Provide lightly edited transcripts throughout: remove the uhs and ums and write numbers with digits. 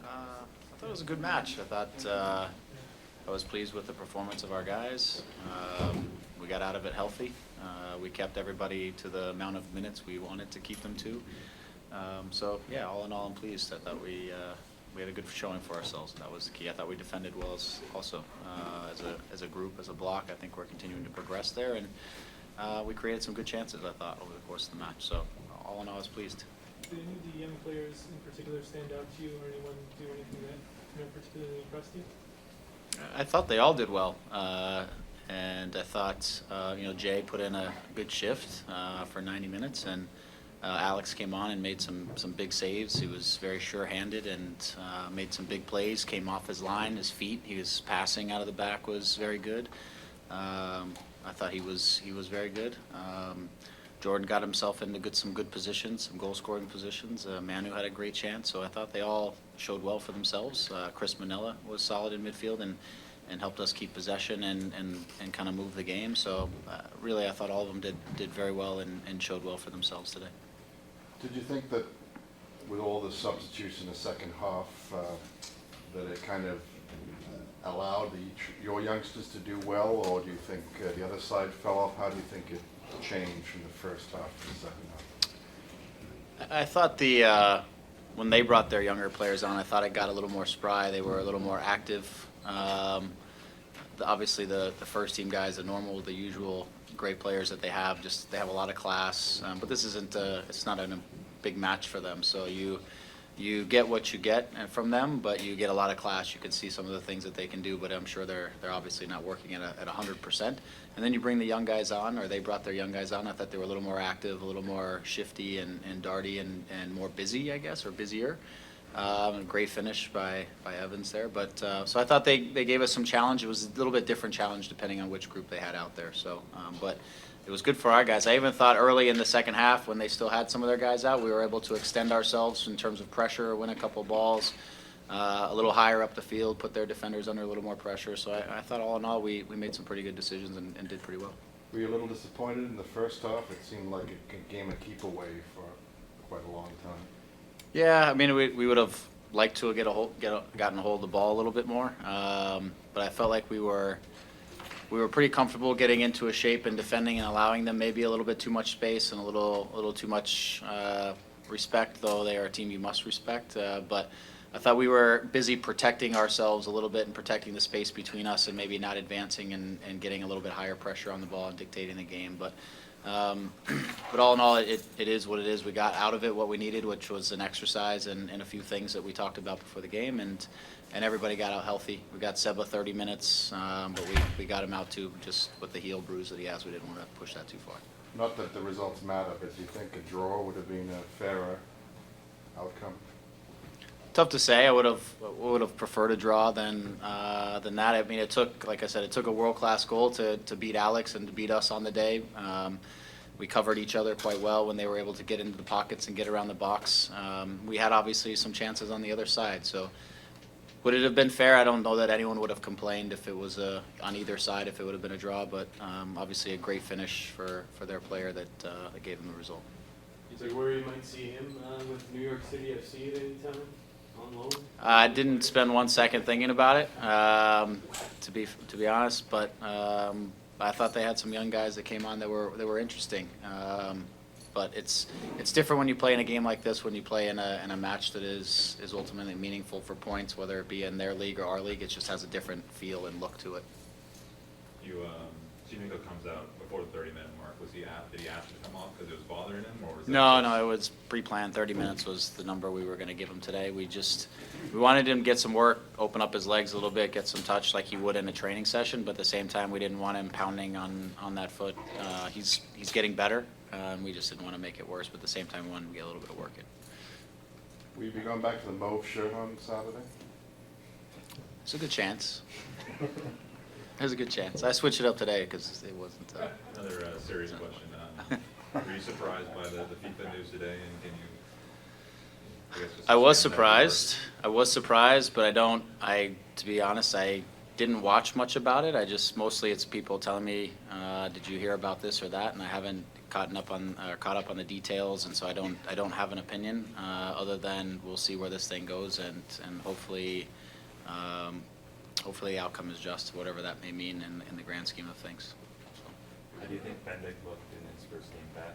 I thought it was a good match. I thought I was pleased with the performance of our guys. We got out of it healthy. We kept everybody to the amount of minutes we wanted to keep them to. So yeah, all in all, I'm pleased. I thought we had a good showing for ourselves. That was the key. I thought we defended well also as a group, as a block. I think we're continuing to progress there, and we created some good chances, I thought, over the course of the match. So all in all, I was pleased. Did any of the young players in particular stand out to you, or anyone do anything that particularly impressed you? I thought they all did well, and I thought Jay put in a good shift for 90 minutes, and Alex came on and made some big saves. He was very sure-handed and made some big plays. Came off his line, his feet. He was passing out of the back was very good. I thought he was very good. Jordan got himself into some good positions, some goal-scoring positions. Manu had a great chance, so I thought they all showed well for themselves. Chris Manila was solid in midfield and helped us keep possession and kind of move the game. So really, I thought all of them did very well and showed well for themselves today. Did you think that with all the substitutes in the second half, that it kind of allowed your youngsters to do well, or do you think the other side fell off? How do you think it changed from the first half to the second half? I thought when they brought their younger players on, I thought it got a little more spry. They were a little more active. Obviously, the first team guys, the usual great players that they have, they have a lot of class. But this it's not a big match for them. So you get what you get from them, but you get a lot of class. You can see some of the things that they can do, but I'm sure they're obviously not working at 100%. And then you bring the young guys on, or they brought their young guys on. I thought they were a little more active, a little more shifty and darty and more busy, I guess, or busier. Great finish by Evans there. But so I thought they gave us some challenge. It was a little bit different challenge depending on which group they had out there. So, but it was good for our guys. I even thought early in the second half, when they still had some of their guys out, we were able to extend ourselves in terms of pressure, win a couple balls, a little higher up the field, put their defenders under a little more pressure. So I thought all in all, we made some pretty good decisions and did pretty well. Were you a little disappointed in the first half? It seemed like a game of keep away for quite a long time. Yeah, I mean, we would have liked to have gotten a hold of the ball a little bit more, but I felt like we were pretty comfortable getting into a shape and defending and allowing them maybe a little bit too much space and a little too much respect, though they are a team you must respect. But I thought we were busy protecting ourselves a little bit and protecting the space between us and maybe not advancing and getting a little bit higher pressure on the ball and dictating the game. But all in all, it is what it is. We got out of it what we needed, which was an exercise and a few things that we talked about before the game, and everybody got out healthy. We got Seba 30 minutes, but we got him out too, just with the heel bruise that he has. We didn't want to push that too far. Not that the results matter, but do you think a draw would have been a fairer outcome? Tough to say. I would have preferred a draw than that. I mean, like I said, it took a world-class goal to beat Alex and to beat us on the day. We covered each other quite well when they were able to get into the pockets and get around the box. We had obviously some chances on the other side. So would it have been fair? I don't know that anyone would have complained if it was on either side, if it would have been a draw. But obviously a great finish for their player that gave them the result. Is there where you might see him with New York City FC at any time? On loan? I didn't spend 1 second thinking about it, to be honest. But I thought they had some young guys that came on that were interesting. But it's different when you play in a game like this. When you play in a match that is ultimately meaningful for points, whether it be in their league or our league, it just has a different feel and look to it. Chimiko comes out before the 30-minute mark. Did he ask to come off because it was bothering him, or was that No, it was pre-planned. 30 minutes was the number we were going to give him today. We wanted him to get some work, open up his legs a little bit, get some touch like he would in a training session, but at the same time, we didn't want him pounding on that foot. He's getting better, and we just didn't want to make it worse, but at the same time, we wanted him to get a little bit of work in. Will you be going back to the mauve shirt on Saturday? It's a good chance. There's a good chance. I switched it up today because it wasn't. Another serious question. Were you surprised by the FIFA news today, and can you? I guess just I was expand that surprised, but to be honest, I didn't watch much about it. Mostly it's people telling me, did you hear about this or that? And I haven't caught up on the details, and so I don't have an opinion other than we'll see where this thing goes, and hopefully hopefully the outcome is just, whatever that may mean in the grand scheme of things. How do you think Bendick looked in his first game back?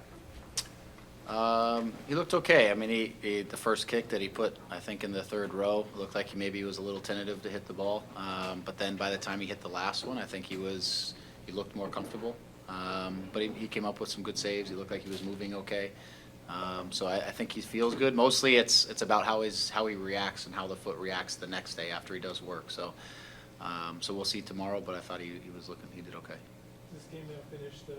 He looked okay. I mean, the first kick that he put, I think, in the third row, looked like maybe he was a little tentative to hit the ball. But then by the time he hit the last one, I think he looked more comfortable. But he came up with some good saves. He looked like he was moving okay. So I think he feels good. Mostly it's about how he reacts and how the foot reacts the next day after he does work. So we'll see tomorrow, but I thought he did okay. This game now finished, the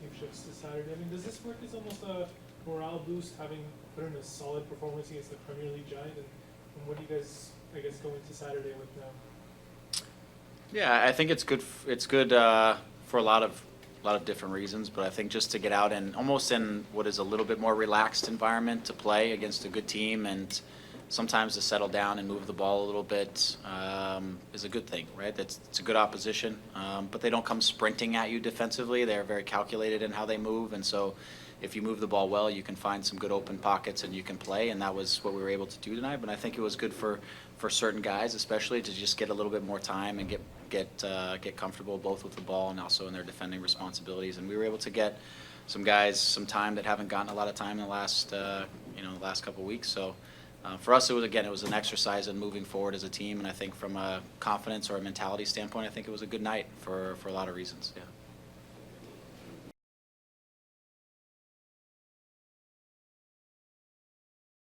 team shifts to Saturday. I mean, does this work as almost a morale boost, having put in a solid performance against the Premier League giant? And what do you guys, I guess, go into Saturday with now? Yeah, I think it's good. It's good for a lot of different reasons, but I think just to get out and almost in what is a little bit more relaxed environment to play against a good team, and sometimes to settle down and move the ball a little bit is a good thing, right? It's a good opposition, but they don't come sprinting at you defensively. They're very calculated in how they move, and so if you move the ball well, you can find some good open pockets and you can play, and that was what we were able to do tonight. But I think it was good for certain guys, especially to just get a little bit more time and get comfortable both with the ball and also in their defending responsibilities. And we were able to get some guys some time that haven't gotten a lot of time in the last couple of weeks. So for us, it was an exercise in moving forward as a team, and I think from a confidence or a mentality standpoint, I think it was a good night for a lot of reasons. Yeah.